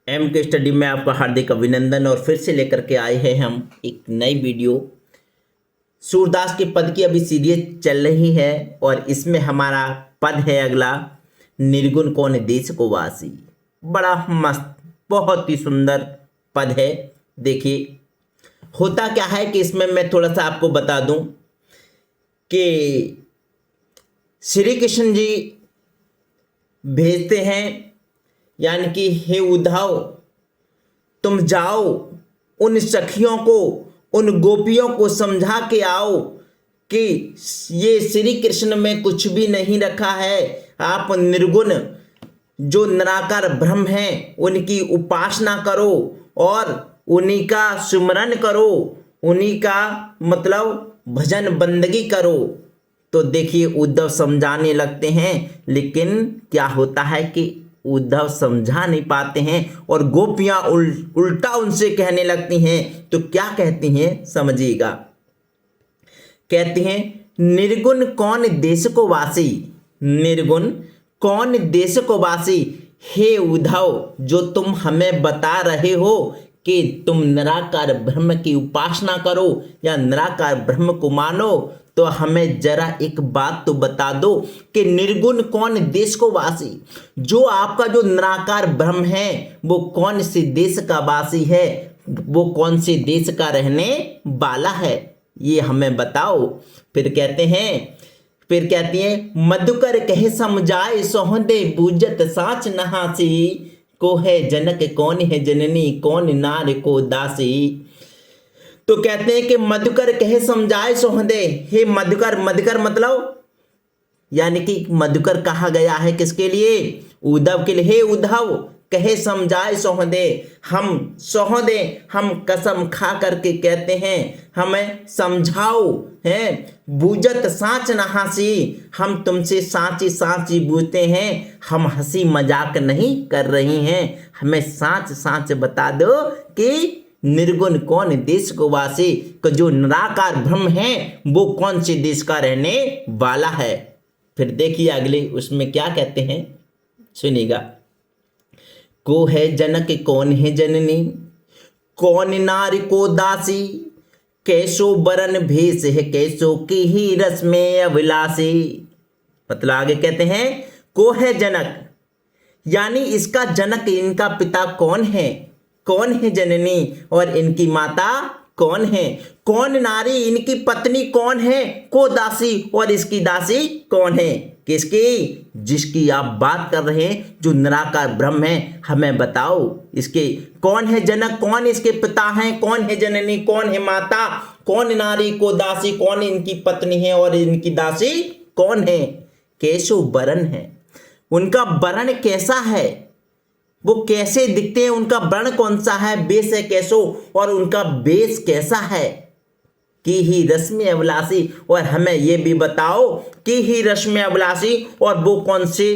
M के study में आपका हार्दिक अभिनंदन। और फिर से लेकर के आए हैं हम एक नई वीडियो। सूरदास के पद की अभी सीरीज चल रही है और इसमें हमारा पद है अगला, निर्गुण कौन देश को वासी। बड़ा मस्त, बहुत ही सुंदर पद है। देखिए होता क्या है कि इसमें मैं थोड़ा सा आपको बता दूं कि श्री कृष्ण जी भेजते हैं, यानी कि हे उद्धव तुम जाओ उन सखियों को, उन गोपियों को समझा के आओ कि ये श्री कृष्ण में कुछ भी नहीं रखा है। आप निर्गुण जो निराकार ब्रह्म हैं उनकी उपासना करो और उन्हीं का सुमरन करो, उन्हीं का मतलब भजन बंदगी करो। तो देखिए उद्धव समझाने लगते हैं, लेकिन क्या होता है कि उद्धव समझा नहीं पाते हैं और गोपियां उल्टा उनसे कहने लगती हैं। तो क्या कहती हैं समझिएगा। कहती हैं निर्गुण कौन देश को वासी, निर्गुण कौन देश को वासी। हे उद्धव जो तुम हमें बता रहे हो कि तुम निराकार ब्रह्म की उपासना करो या निराकार ब्रह्म को मानो, तो हमें जरा एक बात तो बता दो कि निर्गुण कौन देश को वासी। जो आपका जो निराकार ब्रह्म है वो कौन से देश का वासी है, वो कौन से देश का रहने वाला है, ये हमें बताओ। फिर कहती हैं मधुकर कहे समझाए सोहदे बूझत साच नहासी। को है जनक कौन है जननी, कौन नार को दासी। तो कहते हैं कि मधुकर कहे समझाए सोहदे। हे मधुकर, मधुकर मतलब यानी कि मधुकर कहा गया है किसके लिए, उद्धव के लिए। हे उद्धव कहे समझाए सोहदे, हम सोहदे हम कसम खा करके कहते हैं हमें समझाओ हैं। बूझत साच न हंसी, हम तुमसे साची साची बूझते हैं, हम हंसी मजाक नहीं कर रही हैं। हमें साच साच बता दो कि निर्गुण कौन देश को वासी, जो निराकार ब्रह्म है वो कौन से देश का रहने वाला है। फिर देखिए अगले उसमें क्या कहते हैं, सुनिएगा। को है जनक कौन है जननी, कौन नारी को दासी। कैसो बरन भेष है कैसो की ही रस में अभिलाषी। मतलब आगे कहते हैं को है जनक, यानी इसका जनक इनका पिता कौन है, कौन है जननी और इनकी माता कौन है। कौन नारी इनकी पत्नी कौन है, को दासी और इसकी दासी कौन है। किसकी, जिसकी आप बात कर रहे हैं जो निराकार ब्रह्म है, हमें बताओ इसके कौन है जनक, कौन इसके पिता हैं, कौन है जननी, कौन है माता, कौन नारी को दासी, कौन इनकी पत्नी है और इनकी दासी कौन है। कैसो वरण है, उनका वर्ण कैसा है, वो कैसे दिखते हैं, उनका वर्ण कौन सा है, बेस है कैसो और उनका बेस कैसा है। की ही रश्मि अभिलाषी, और हमें ये भी बताओ कि ही रश्मि अभिलाषी और वो कौन से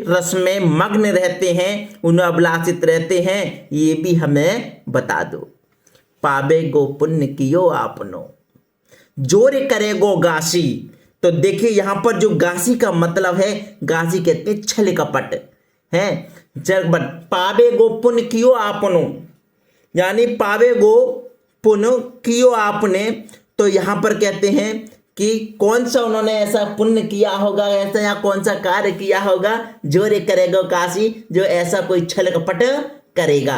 रस में मग्न रहते हैं, उन्हें अभिलाषित रहते हैं, ये भी हमें बता दो। पावे गो पुण्य कियो आपनो, जोर करे गो गासी। तो देखिए यहां पर जो गासी का मतलब है, गासी कहते हैं छल कपट है। पावे गो पुण्य कियो आपनो, यानी पावे गो पुण्य कियो आपने। तो यहां पर कहते हैं कि कौन सा उन्होंने ऐसा पुण्य किया होगा, ऐसा या कौन सा कार्य किया होगा, जो रे करेगा काशी, जो ऐसा कोई छल कपट करेगा।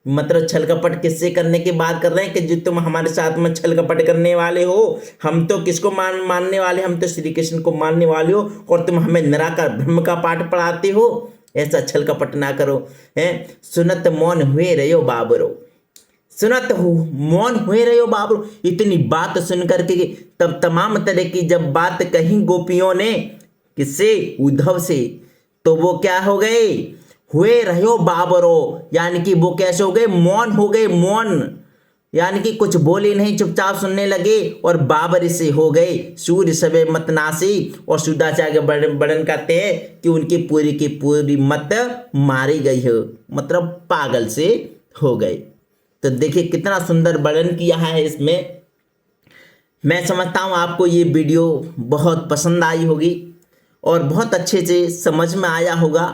मतलब छल कपट किससे करने की बात कर रहे हैं कि जो तुम हमारे साथ में छल कपट करने वाले हो। हम तो किसको मानने वाले, हम तो श्री कृष्ण को मानने वाले हो और तुम हमें निराकार ब्रह्म का पाठ पढ़ाते हो। ऐसा छल कपट ना करो हैं। सुनत मौन हुए रहो बाबरो, सुनत हो मौन हुए रहो बाबरो। इतनी बात सुन करके तब तमाम तरह की जब बात कही गोपियों ने किससे, उद्धव से, तो वो क्या हो गए, हुए रहो बाबरो, यानी कि वो कैसे हो गए, मौन हो गए। मौन यानी कि कुछ बोले नहीं, चुपचाप सुनने लगे और बाबर से हो गए। सूर्य सबे मत नासी, और सुदाचार्य वर्णन करते हैं कि उनकी पूरी की पूरी मत मारी गई है, मतलब पागल से हो गए। तो देखिए कितना सुंदर वर्णन किया है इसमें। मैं समझता हूँ आपको ये वीडियो बहुत पसंद आई होगी और बहुत अच्छे से समझ में आया होगा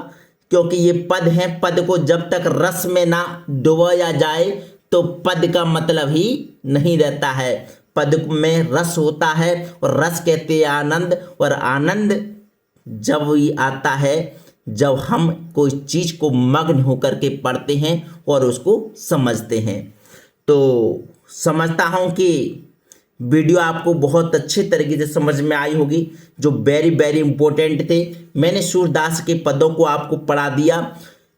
क्योंकि ये पद हैं, पद को जब तक रस में ना डुबोया जाए तो पद का मतलब ही नहीं रहता है। पद में रस होता है और रस कहते हैं आनंद, और आनंद जब ये आता है जब हम कोई चीज़ को मग्न होकर के पढ़ते हैं और उसको समझते हैं। तो समझता हूँ कि वीडियो आपको बहुत अच्छे तरीके से समझ में आई होगी, जो वेरी वेरी इंपॉर्टेंट थे। मैंने सूरदास के पदों को आपको पढ़ा दिया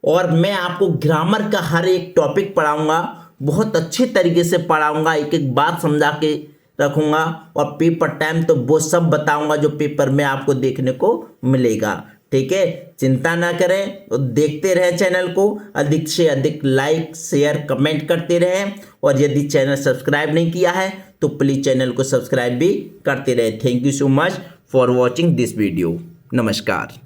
और मैं आपको ग्रामर का हर एक टॉपिक पढ़ाऊंगा, बहुत अच्छे तरीके से पढ़ाऊंगा, एक एक बात समझा के रखूंगा और पेपर टाइम तो वो सब बताऊंगा जो पेपर में आपको देखने को मिलेगा। ठीक है, चिंता ना करें, तो देखते रहें चैनल को, अधिक से अधिक लाइक शेयर कमेंट करते रहें, और यदि चैनल सब्सक्राइब नहीं किया है तो प्लीज़ चैनल को सब्सक्राइब भी करते रहें। Thank you so much for watching this video. नमस्कार।